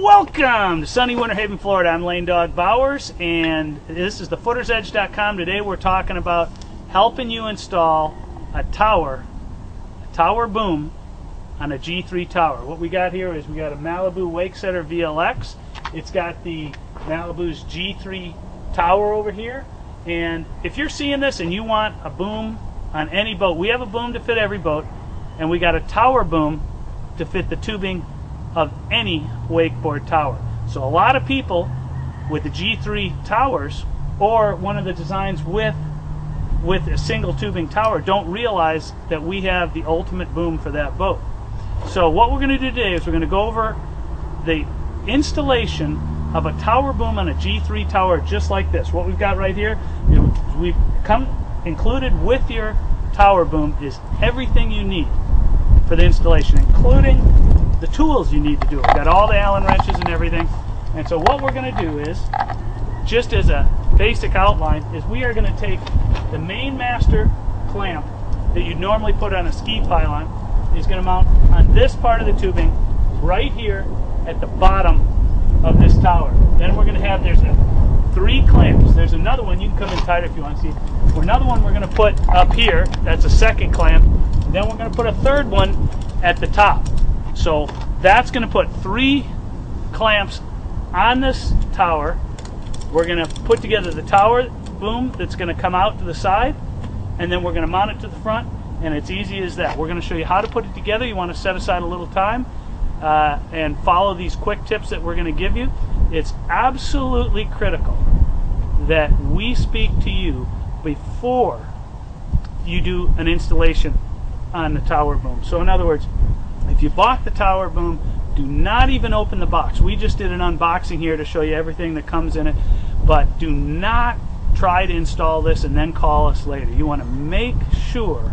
Welcome to sunny Winter Haven, Florida. I'm Lane Dog Bowers, and this is the footersedge.com. Today we're talking about helping you install a tower boom on a G3 tower. What we got here is we got a Malibu Wakesetter VLX. It's got the Malibu's G3 tower over here. And if you're seeing this and you want a boom on any boat, we have a boom to fit every boat, and we got a tower boom to fit the tubing of any wakeboard tower. So a lot of people with the G3 towers or one of the designs with a single tubing tower don't realize that we have the ultimate boom for that boat. So what we're going to do today is we're going to go over the installation of a tower boom on a G3 tower just like this. What we've got right here, we've come included with your tower boom is everything you need for the installation, including the tools you need to do it. We've got all the Allen wrenches and everything. And so what we're going to do is, just as a basic outline, is we are going to take the main master clamp that you'd normally put on a ski pylon, is going to mount on this part of the tubing right here at the bottom of this tower. Then we're going to have, there's 3 clamps. There's another one, you can come in tighter if you want to see. Another one we're going to put up here, that's a second clamp. Then we're going to put a third one at the top. So that's going to put 3 clamps on this tower. We're going to put together the tower boom that's going to come out to the side, and then we're going to mount it to the front, and it's easy as that. We're going to show you how to put it together. You want to set aside a little time and follow these quick tips that we're going to give you. It's absolutely critical that we speak to you before you do an installation on the tower boom. So in other words, if you bought the tower boom, do not even open the box. We just did an unboxing here to show you everything that comes in it, but do not try to install this and then call us later. You want to make sure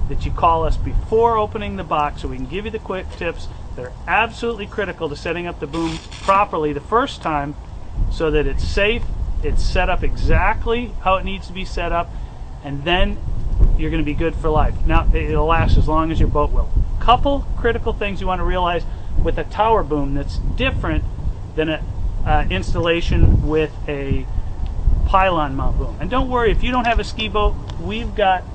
that you call us before opening the box so we can give you the quick tips that are absolutely critical to setting up the boom properly the first time so that it's safe, it's set up exactly how it needs to be set up, and then you're going to be good for life. Now, it'll last as long as your boat will. Couple critical things you want to realize with a tower boom that's different than an installation with a pylon mount boom. And don't worry, if you don't have a ski boat, we've got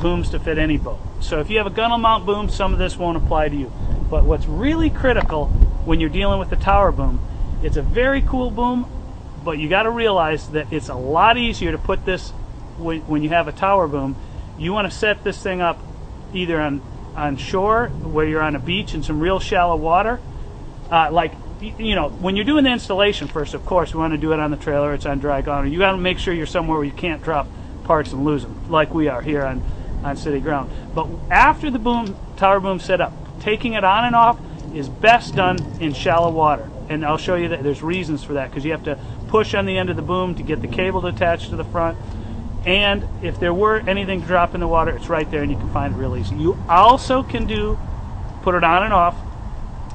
booms to fit any boat. So if you have a gunnel mount boom, some of this won't apply to you. But what's really critical when you're dealing with the tower boom, it's a very cool boom, but you got to realize that it's a lot easier to put this when you have a tower boom. You want to set this thing up either on shore, where you're on a beach in some real shallow water. Like, you know, when you're doing the installation first, of course, we want to do it on the trailer, it's on dry ground. You got to make sure you're somewhere where you can't drop parts and lose them, like we are here on city ground. But after the tower boom set up, taking it on and off is best done in shallow water. And I'll show you that there's reasons for that, because you have to push on the end of the boom to get the cable attached to the front. And if there were anything to drop in the water, it's right there and you can find it real easy. You also can put it on and off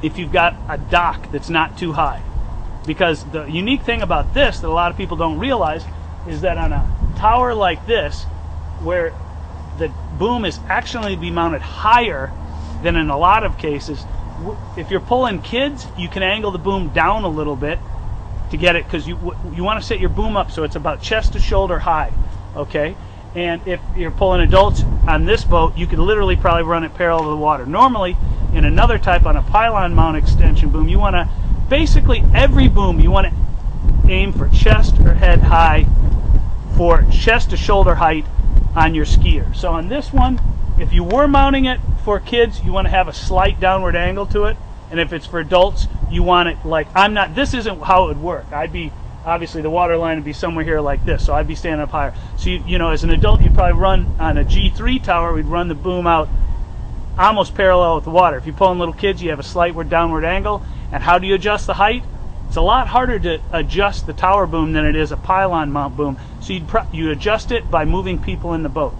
if you've got a dock that's not too high. Because the unique thing about this that a lot of people don't realize is that on a tower like this, where the boom is actually be mounted higher than in a lot of cases, if you're pulling kids, you can angle the boom down a little bit to get it, because you want to set your boom up so it's about chest to shoulder high. Okay, and if you're pulling adults on this boat, you could literally probably run it parallel to the water. Normally, in another type, on a pylon mount extension boom, you want to, basically every boom, you want to aim for chest or head high, for chest to shoulder height on your skier. So on this one, if you were mounting it for kids, you want to have a slight downward angle to it, and if it's for adults, you want it like, this isn't how it would work. Obviously the water line would be somewhere here like this, so I'd be standing up higher. So you know, as an adult, you'd probably run on a G3 tower, we'd run the boom out almost parallel with the water. If you're pulling little kids, you have a slight downward angle. And how do you adjust the height? It's a lot harder to adjust the tower boom than it is a pylon mount boom. So you adjust it by moving people in the boat.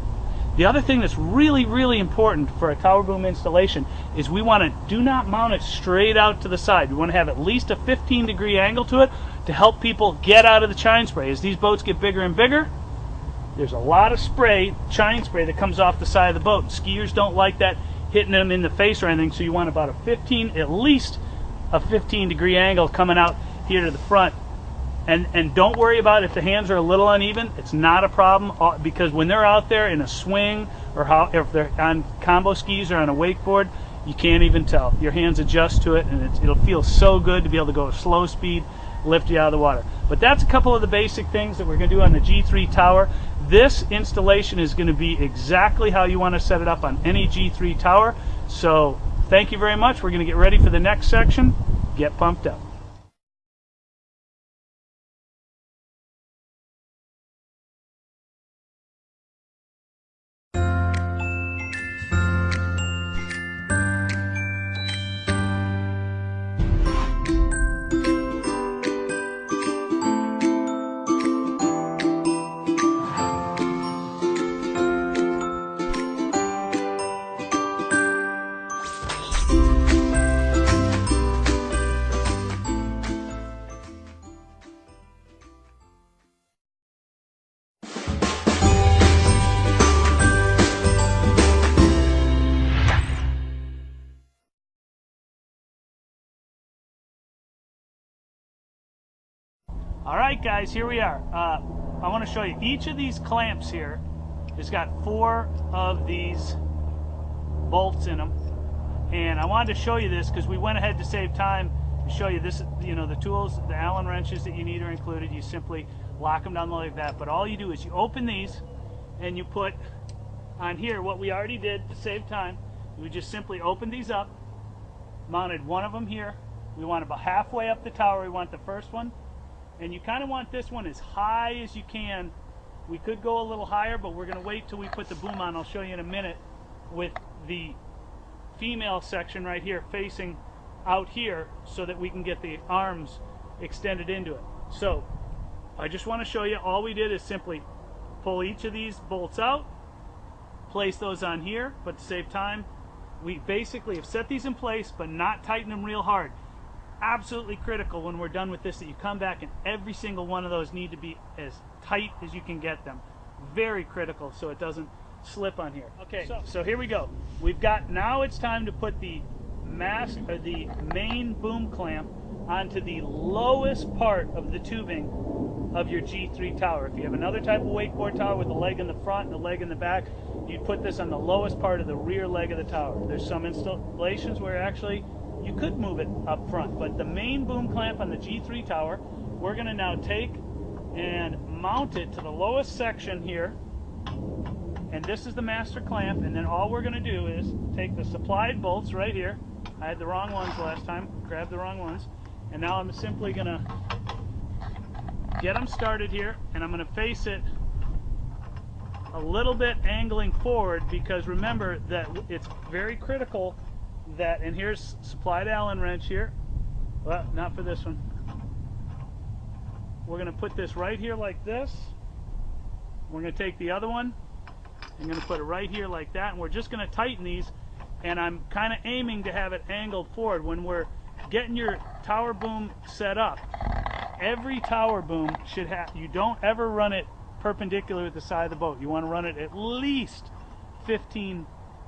The other thing that's really, really important for a tower boom installation is we want to do not mount it straight out to the side. We want to have at least a 15-degree angle to it to help people get out of the chine spray. As these boats get bigger and bigger, there's a lot of chine spray that comes off the side of the boat. Skiers don't like that hitting them in the face or anything, so you want about a 15, at least a 15-degree angle coming out here to the front. And don't worry about if the hands are a little uneven. It's not a problem, because when they're out there in a swing, or if they're on combo skis or on a wakeboard, you can't even tell. Your hands adjust to it, and it'll feel so good to be able to go at slow speed, lift you out of the water. But that's a couple of the basic things that we're going to do on the G3 tower. This installation is going to be exactly how you want to set it up on any G3 tower. So thank you very much. We're going to get ready for the next section. Get pumped up. All right, guys, here we are. I want to show you each of these clamps here has got 4 of these bolts in them, and I wanted to show you this because we went ahead to save time to show you this. You know, the tools, the Allen wrenches that you need are included. You simply lock them down like that, but all you do is you open these and you put on here what we already did to save time. We just simply opened these up, mounted one of them here. We want about halfway up the tower. We want the first one. And you kind of want this one as high as you can. We could go a little higher, but we're going to wait till we put the boom on. I'll show you in a minute, with the female section right here facing out here so that we can get the arms extended into it. So I just want to show you, all we did is simply pull each of these bolts out, place those on here, but to save time, we basically have set these in place but not tighten them real hard. Absolutely critical when we're done with this that you come back and every single one of those need to be as tight as you can get them. Very critical so it doesn't slip on here. Okay, so here we go. We've got, now it's time to put the the main boom clamp onto the lowest part of the tubing of your G3 tower. If you have another type of wakeboard tower with a leg in the front and a leg in the back, you'd put this on the lowest part of the rear leg of the tower. There's some installations where actually you could move it up front, but the main boom clamp on the G3 tower, we're going to now take and mount it to the lowest section here, and this is the master clamp. And then all we're going to do is take the supplied bolts right here. I had the wrong ones last time, grabbed the wrong ones, and now I'm simply going to get them started here, and I'm going to face it a little bit angling forward, because remember that it's very critical that, and here's supplied Allen wrench here, well, not for this one. We're going to put this right here like this. We're going to take the other one, I'm going to put it right here like that, and we're just going to tighten these, and I'm kind of aiming to have it angled forward. When we're getting your tower boom set up, every tower boom should have, you don't ever run it perpendicular with the side of the boat. You want to run it at least 15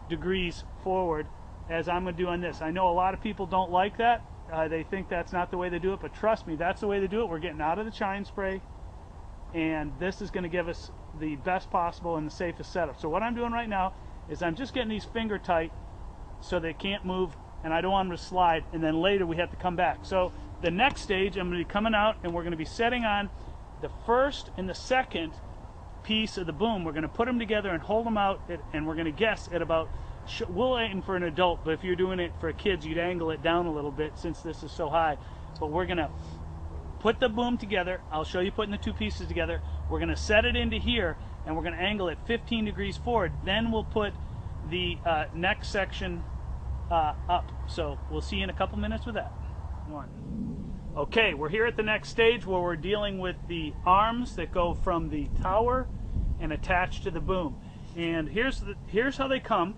degrees forward, as I'm going to do on this. I know a lot of people don't like that. They think that's not the way they do it, but trust me, that's the way they do it. We're getting out of the chine spray, and this is going to give us the best possible and the safest setup. So what I'm doing right now is I'm just getting these finger tight so they can't move, and I don't want them to slide, and then later we have to come back. So the next stage, I'm going to be coming out and we're going to be setting on the first and the second piece of the boom. We're going to put them together and hold them out, and we're going to guess at about, we'll aim for an adult, but if you're doing it for kids, you'd angle it down a little bit since this is so high. But we're going to put the boom together. I'll show you putting the two pieces together. We're going to set it into here, and we're going to angle it 15 degrees forward. Then we'll put the next section up. So we'll see you in a couple minutes with that. Okay, we're here at the next stage where we're dealing with the arms that go from the tower and attach to the boom. And here's how they come,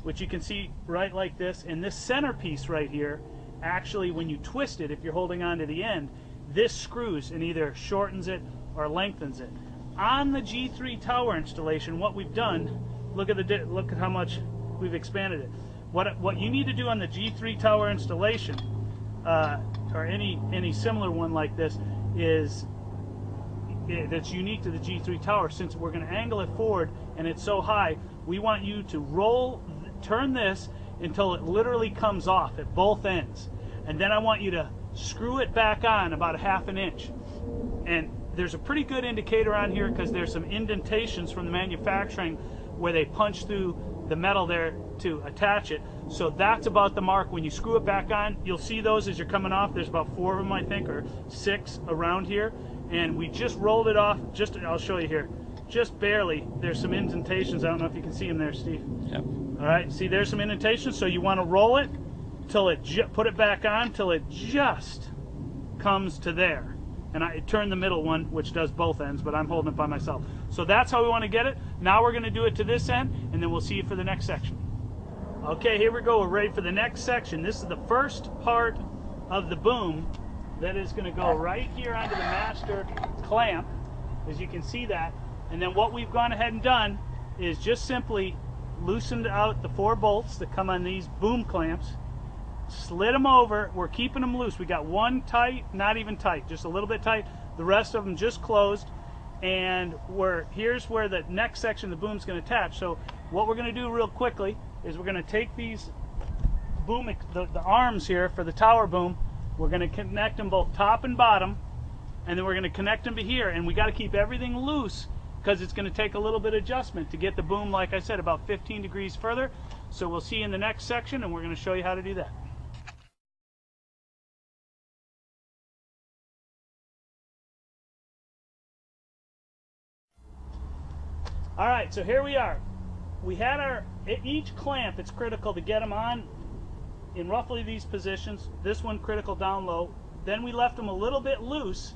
which you can see right like this. And this center piece right here, actually when you twist it, if you're holding on to the end, this screws and either shortens it or lengthens it. On the G3 tower installation, what we've done, look at how much we've expanded it. What you need to do on the G3 tower installation, or any similar one like this is that's unique to the G3 tower. Since we're going to angle it forward and it's so high, we want you to turn this until it literally comes off at both ends, and then I want you to screw it back on about 1/2 inch. And there's a pretty good indicator on here because there's some indentations from the manufacturing where they punch through the metal there to attach it. So that's about the mark. When you screw it back on, you'll see those as you're coming off. There's about 4 of them, I think, or 6 around here. And we just rolled it off. I'll show you here. Just barely. There's some indentations. I don't know if you can see them there, Steve. Yep. All right. See, there's some indentations. So you want to roll it till put it back on till it just comes to there. And I turn the middle one, which does both ends, but I'm holding it by myself. So that's how we want to get it. Now we're going to do it to this end, and then we'll see you for the next section. Okay, here we go. We're ready for the next section. This is the first part of the boom that is going to go right here onto the master clamp, as you can see that. And then what we've gone ahead and done is just simply loosened out the 4 bolts that come on these boom clamps, slid them over. We're keeping them loose. We got one tight, not even tight, just a little bit tight. The rest of them just closed. And here's where the next section of the boom is going to attach. So what we're going to do real quickly is we're going to take these boom, the arms here for the tower boom. We're going to connect them both top and bottom, and then we're going to connect them to here. And we got to keep everything loose because it's going to take a little bit of adjustment to get the boom, like I said, about 15 degrees further. So we'll see you in the next section, and we're going to show you how to do that. All right, so here we are. We had each clamp, it's critical to get them on in roughly these positions. This one critical down low. Then we left them a little bit loose,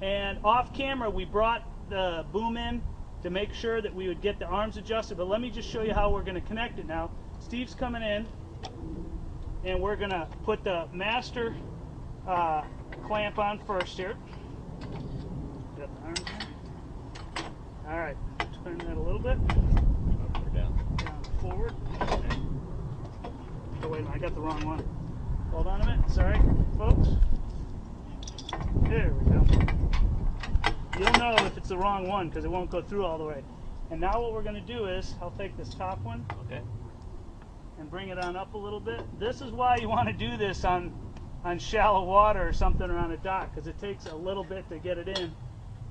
and off camera we brought the boom in to make sure that we would get the arms adjusted. But let me just show you how we're going to connect it now. Steve's coming in, and we're going to put the master clamp on first here. Got the arms in. All right. Turn that a little bit. Up or down? Down, forward. Okay. Oh, wait a minute, I got the wrong one. Hold on a minute. Sorry, folks. There we go. You'll know if it's the wrong one because it won't go through all the way. And now what we're going to do is, I'll take this top one. Okay. And bring it on up a little bit. This is why you want to do this on shallow water or something, or on a dock, because it takes a little bit to get it in.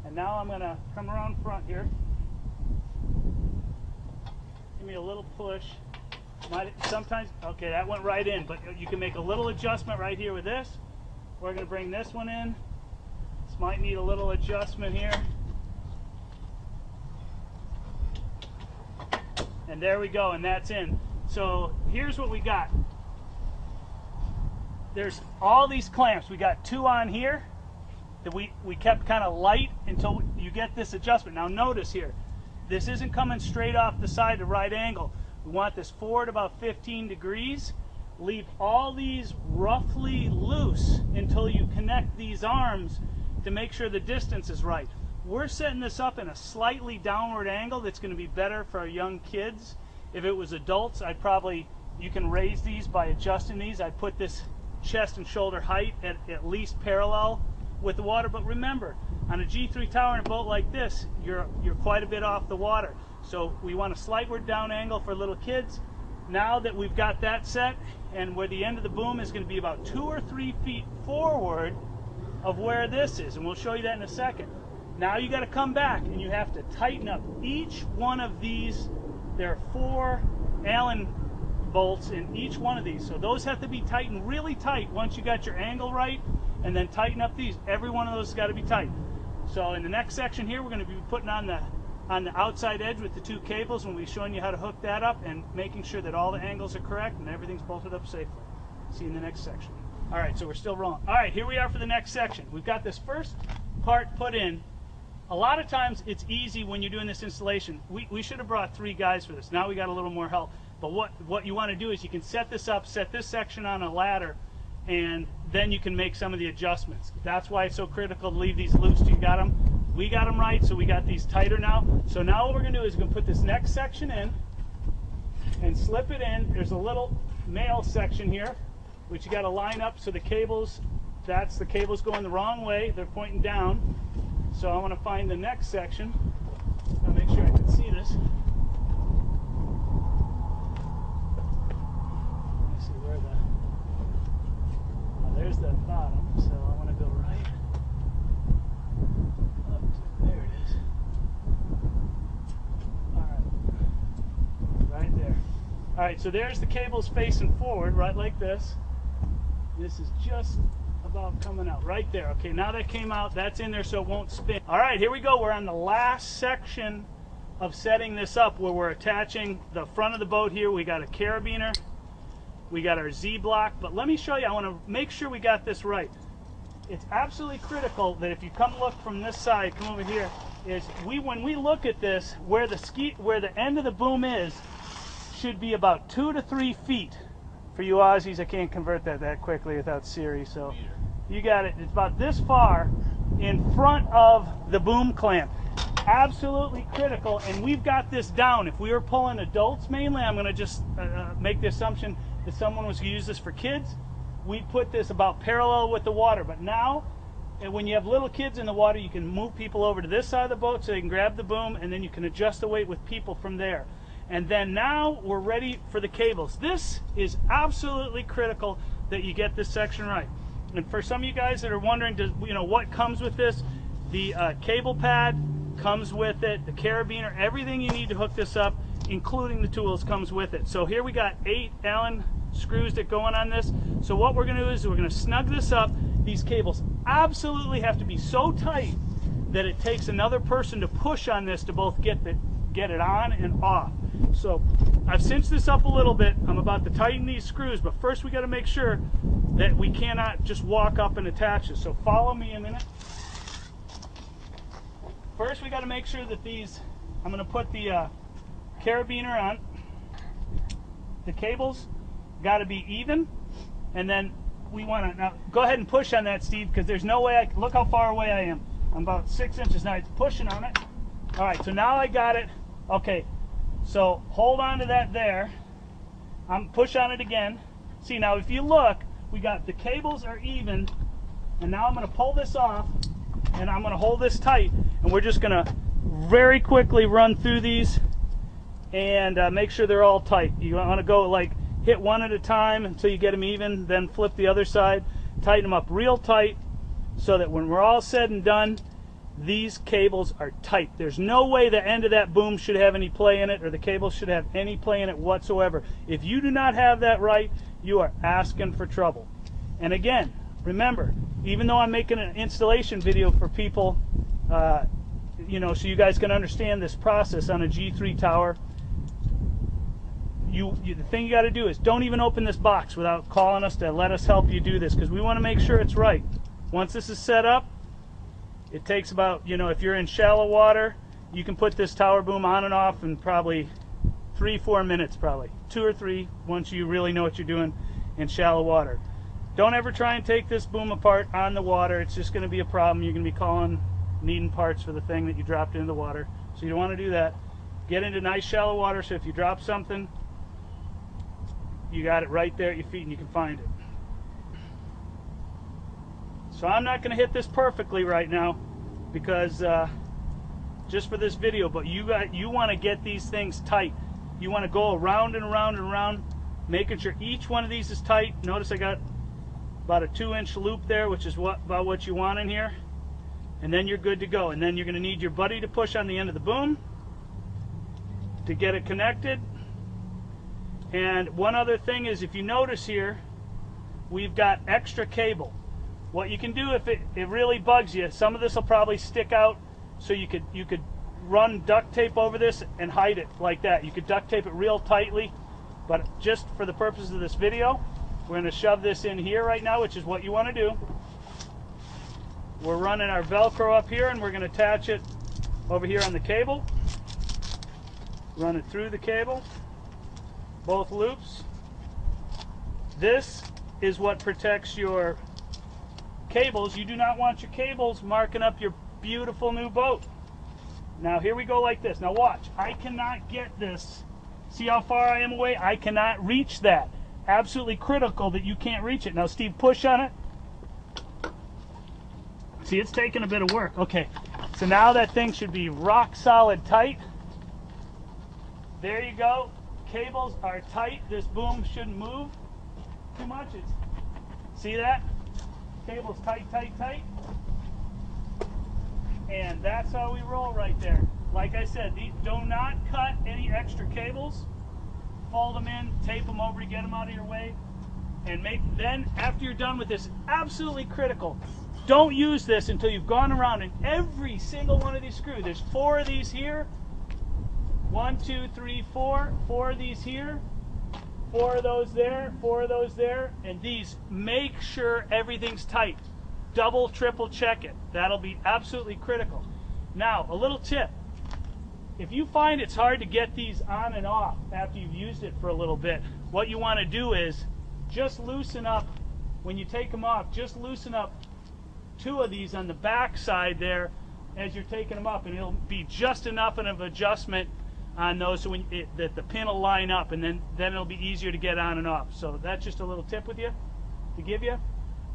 And now I'm going to come around front here. Give me a little push. Sometimes, okay, that went right in, but you can make a little adjustment right here with this. We're going to bring this one in. This might need a little adjustment here. And there we go, and that's in. So here's what we got. There's all these clamps. We got 2 on here that we kept kind of light until you get this adjustment. Now notice here, this isn't coming straight off the side at right angle. We want this forward about 15 degrees. Leave all these roughly loose until you connect these arms to make sure the distance is right. We're setting this up in a slightly downward angle that's going to be better for our young kids. If it was adults, you can raise these by adjusting these. I'd put this chest and shoulder height at least parallel with the water. But remember, on a G3 tower in a boat like this, you're quite a bit off the water. So we want a slightward down angle for little kids. Now that we've got that set, and where the end of the boom is going to be about 2 or 3 feet forward of where this is, and we'll show you that in a second. Now you got to come back and you have to tighten up each one of these. There are 4 Allen bolts in each one of these, so those have to be tightened really tight once you got your angle right, and then tighten up these. Every one of those has got to be tight. So in the next section here, we're going to be putting on the outside edge with the 2 cables, and we'll be showing you how to hook that up and making sure that all the angles are correct and everything's bolted up safely. See you in the next section. All right, so we're still rolling. All right, here we are for the next section. We've got this first part put in. A lot of times it's easy when you're doing this installation. We should have brought 3 guys for this. Now we got a little more help. But what you want to do is you can set this up, set this section on a ladder, and then you can make some of the adjustments. That's why it's so critical to leave these loose. You got them. We got them right, so we got these tighter now. So now what we're going to do is we're going to put this next section in and slip it in. There's a little male section here. which you got to line up so the cables, that's the cables going the wrong way, they're pointing down. So I want to find the next section. I'll make sure I can see this. Let me see where the, oh, there's the bottom, so I want to go right up to, there it is. All right, right there. All right, so there's the cables facing forward, right like this. This is just about coming out right there. Okay, now that came out, that's in there so it won't spin. All right, here we go. We're on the last section of setting this up, where we're attaching the front of the boat here. We got a carabiner, we got our Z block, but let me show you. I want to make sure we got this right. It's absolutely critical that if you come look from this side, come over here, is when we look at this, where the end of the boom is should be about 2 to 3 feet. For you Aussies, I can't convert that quickly without Siri, so you got it. It's about this far in front of the boom clamp. Absolutely critical, and we've got this down. If we were pulling adults mainly, I'm going to just make the assumption that someone was going to use this for kids. We put this about parallel with the water, but now, when you have little kids in the water, you can move people over to this side of the boat so they can grab the boom, and then you can adjust the weight with people from there. And then now we're ready for the cables. This is absolutely critical that you get this section right. And for some of you guys that are wondering, what comes with this, the cable pad comes with it, the carabiner, everything you need to hook this up, including the tools, comes with it. So here we got 8 Allen screws that go on this. So what we're going to do is we're going to snug this up. These cables absolutely have to be so tight that it takes another person to push on this to both get it on and off. So I've cinched this up a little bit. I'm about to tighten these screws, but first we got to make sure that we cannot just walk up and attach this. So follow me a minute. First we got to make sure that these, I'm going to put the carabiner on. The cables got to be even, and then we want to, now go ahead and push on that, Steve, because there's no way look how far away I am. I'm about 6 inches now. It's pushing on it. All right, so now I got it. Okay, so hold on to that there. I'm push on it again. See, now if you look, we got the cables are even, and now I'm going to pull this off, and I'm going to hold this tight, and we're just going to very quickly run through these and make sure they're all tight. You want to go like hit one at a time until you get them even, then flip the other side, tighten them up real tight so that when we're all said and done, these cables are tight. There's no way the end of that boom should have any play in it, or the cable should have any play in it whatsoever. If you do not have that right, you are asking for trouble. And again, remember, even though I'm making an installation video for people, so you guys can understand this process on a G3 tower, the thing you got to do is don't even open this box without calling us to let us help you do this, because we want to make sure it's right. Once this is set up, it takes about, if you're in shallow water, you can put this tower boom on and off in probably 3-4 minutes, probably 2 or 3, once you really know what you're doing in shallow water. Don't ever try and take this boom apart on the water. It's just going to be a problem. You're going to be needing parts for the thing that you dropped into the water. So you don't want to do that. Get into nice shallow water, so if you drop something, you got it right there at your feet and you can find it. So I'm not going to hit this perfectly right now because just for this video, but you want to get these things tight. You want to go around and around and around, making sure each one of these is tight. Notice I got about a 2-inch loop there, which is about what you want in here. And then you're good to go. And then you're going to need your buddy to push on the end of the boom to get it connected. And one other thing is, if you notice here, we've got extra cable. What you can do if it really bugs you, some of this will probably stick out, so you could run duct tape over this and hide it like that. You could duct tape it real tightly, but just for the purposes of this video, we're going to shove this in here right now, which is what you want to do. We're running our Velcro up here, and we're going to attach it over here on the cable. Run it through the cable, both loops. This is what protects your cables. You do not want your cables marking up your beautiful new boat. Now here we go like this. Now watch, I cannot get this. See how far I am away? I cannot reach that. absolutely critical that you can't reach it. Now, Steve, push on it. See, it's taking a bit of work. Okay, so now that thing should be rock solid tight. There you go. Cables are tight. This boom shouldn't move too much. See that? Cables tight, tight, tight. And that's how we roll right there. Like I said, do not cut any extra cables. Fold them in, tape them over to get them out of your way. And then after you're done with this, absolutely critical, don't use this until you've gone around in every single one of these screws. There's 4 of these here. 1, 2, 3, 4. 4 of these here. 4 of those there. 4 of those there. And these, make sure everything's tight. Double, triple check it. That'll be absolutely critical. Now, a little tip. If you find it's hard to get these on and off after you've used it for a little bit, what you want to do is just loosen up, when you take them off, just loosen up 2 of these on the back side there as you're taking them up, and it'll be just enough of an adjustment on those so that the pin will line up, and then it'll be easier to get on and off. So that's just a little tip with you to give you.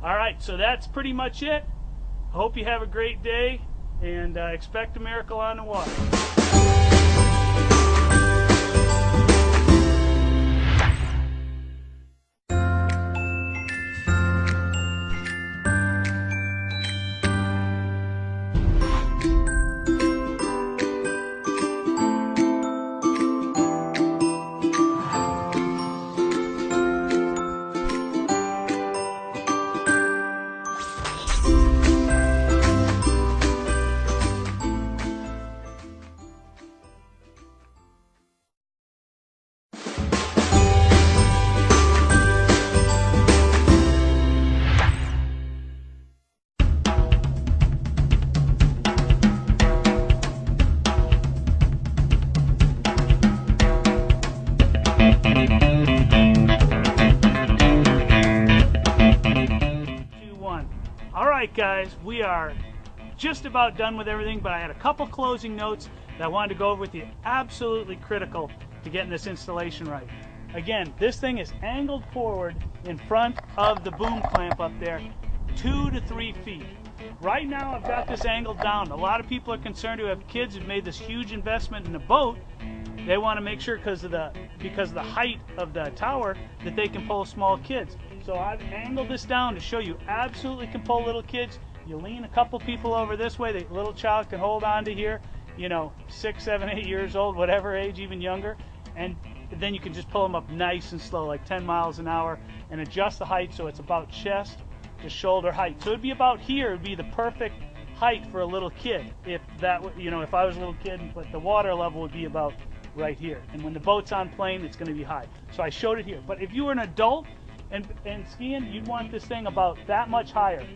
All right, so that's pretty much it. I hope you have a great day, and expect a miracle on the water. Alright guys, we are just about done with everything, but I had a couple closing notes that I wanted to go over with you. Absolutely critical to getting this installation right. Again, this thing is angled forward in front of the boom clamp up there 2 to 3 feet. Right now I've got this angled down. A lot of people are concerned who have kids who've made this huge investment in a boat. They want to make sure because of the height of the tower that they can pull small kids. So I've angled this down to show you absolutely can pull little kids. You lean a couple people over this way, the little child can hold on to here, you know, 6, 7, 8 years old, whatever age, even younger, and then you can just pull them up nice and slow, like 10 miles an hour, and adjust the height so it's about chest to shoulder height. So it'd be about here, it'd be the perfect height for a little kid. If that, you know, if I was a little kid, but the water level would be about right here. And when the boat's on plane, it's going to be high. So I showed it here. But if you were an adult and skiing, you'd want this thing about that much higher,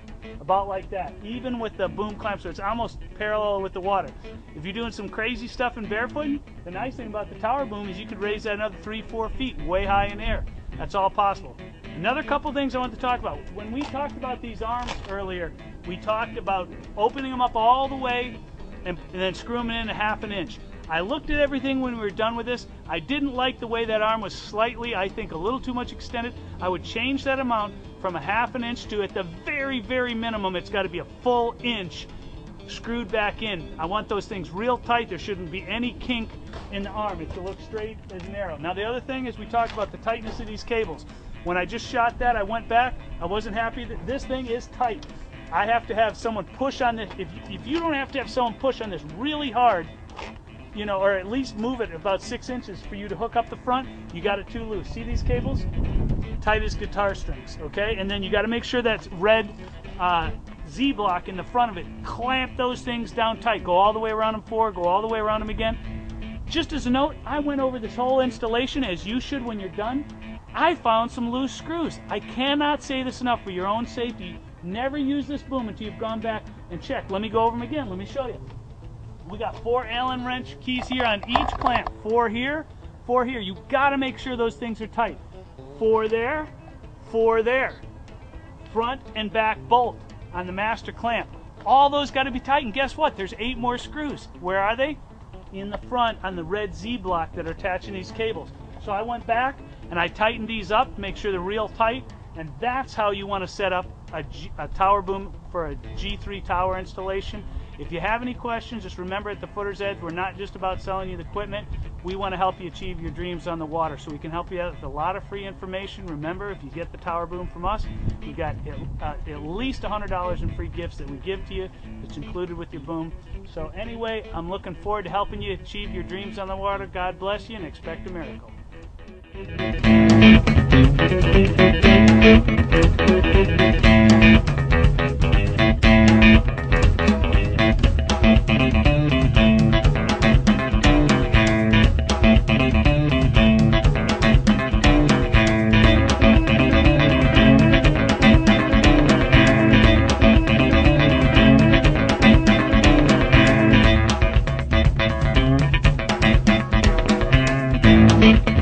about like that, even with the boom clamp, so it's almost parallel with the water. If you're doing some crazy stuff in barefooting, the nice thing about the tower boom is you could raise that another 3, 4 feet way high in air. That's all possible. Another couple things I want to talk about. When we talked about these arms earlier, we talked about opening them up all the way and then screwing them in a 1/2 inch. I looked at everything when we were done with this. I didn't like the way that arm was slightly, I think, a little too much extended. I would change that amount from a 1/2 inch to, at the very, very minimum, it's got to be a full inch screwed back in. I want those things real tight. There shouldn't be any kink in the arm. It should look straight as an arrow. Now, the other thing is we talked about the tightness of these cables. When I just shot that, I went back. I wasn't happy that this thing is tight. I have to have someone push on this. If you don't have to have someone push on this really hard, you know, or at least move it about 6 inches for you to hook up the front, you got it too loose. See these cables? Tight as guitar strings, okay? And then you got to make sure that red Z-block in the front of it. Clamp those things down tight. Go all the way around them forward, go all the way around them again. Just as a note, I went over this whole installation, as you should when you're done. I found some loose screws. I cannot say this enough for your own safety. Never use this boom until you've gone back and checked. Let me go over them again. Let me show you. We got 4 Allen wrench keys here on each clamp. 4 here, 4 here. You got to make sure those things are tight. 4 there, 4 there. Front and back bolt on the master clamp. All those got to be tight, and guess what? There's 8 more screws. Where are they? In the front on the red Z block that are attaching these cables. So I went back And I tightened these up, make sure they're real tight, and that's how you want to set up a tower boom for a G3 tower installation. If you have any questions, just remember at the Footer's Edge, we're not just about selling you the equipment. We want to help you achieve your dreams on the water, so we can help you out with a lot of free information. Remember, if you get the tower boom from us, you got at least $100 in free gifts that we give to you. It's included with your boom. So anyway, I'm looking forward to helping you achieve your dreams on the water. God bless you, and expect a miracle. Thank you.